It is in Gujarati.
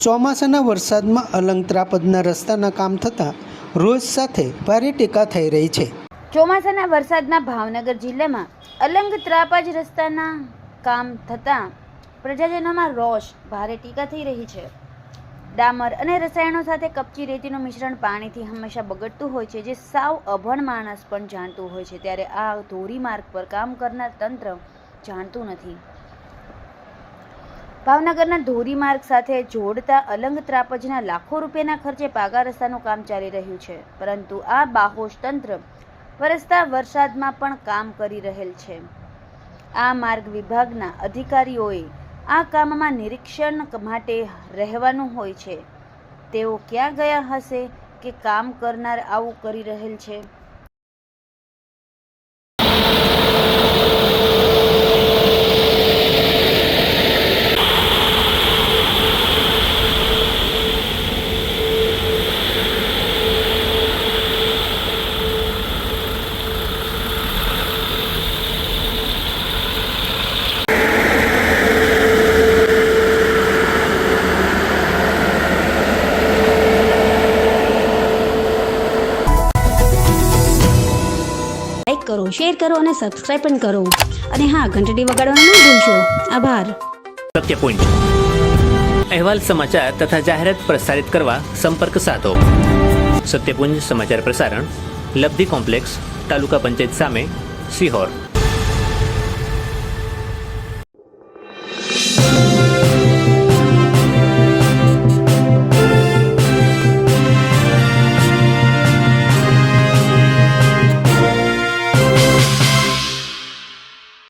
ચોમાસાના વરસાદમાં અલંગ ત્રાપજના રસ્તાના કામ થતાં રોજ સાથે ભારે ટેકા થઈ રહી છે। ચોમાસાના વરસાદમાં ભાવનગર જિલ્લામાં અલંગ ત્રાપજ રસ્તાના કામ થતાં પ્રજાજનોમાં રોષ ભારે ટીકા થઈ રહી છે। ડામર અને રસાયણો સાથે કપચી રેતીનું મિશ્રણ પાણીથી હંમેશા બગડતું હોય છે, જે સાવ અભણ માણસ પણ જાણતું હોય છે, ત્યારે આ ધોરીમાર્ગ પર કામ કરનાર તંત્ર જાણતું નથી। ભાવનગરના ધોરીમાર્ગ સાથે જોડતા અલંગ ત્રાપજના લાખો રૂપિયાના ખર્ચે પાકા રસ્તાનું કામ ચાલી રહ્યું છે, પરંતુ આ બાહોશ તંત્ર વરસતા વરસાદમાં પણ કામ કરી રહેલ છે। આ માર્ગ વિભાગના અધિકારીઓએ આ કામમાં નિરીક્ષણ માટે રહેવાનું હોય છે। તેઓ ક્યાં ગયા હશે કે કામ કરનાર આવું કરી રહેલ છે? લાઈક કરો, શેર કરો અને સબસ્ક્રાઇબ પણ કરો, અને હા, ઘંટડી વગાડવાનું ન ભૂલશો। આભાર। સત્યપુંજ અહેવાલ, સમાચાર તથા જાહેરાત પ્રસારિત કરવા સંપર્ક સાધો। સત્યપુંજ સમાચાર પ્રસારણ, લબ્ધિ કોમ્પ્લેક્સ, તાલુકા પંચાયત સામે, સિહોર।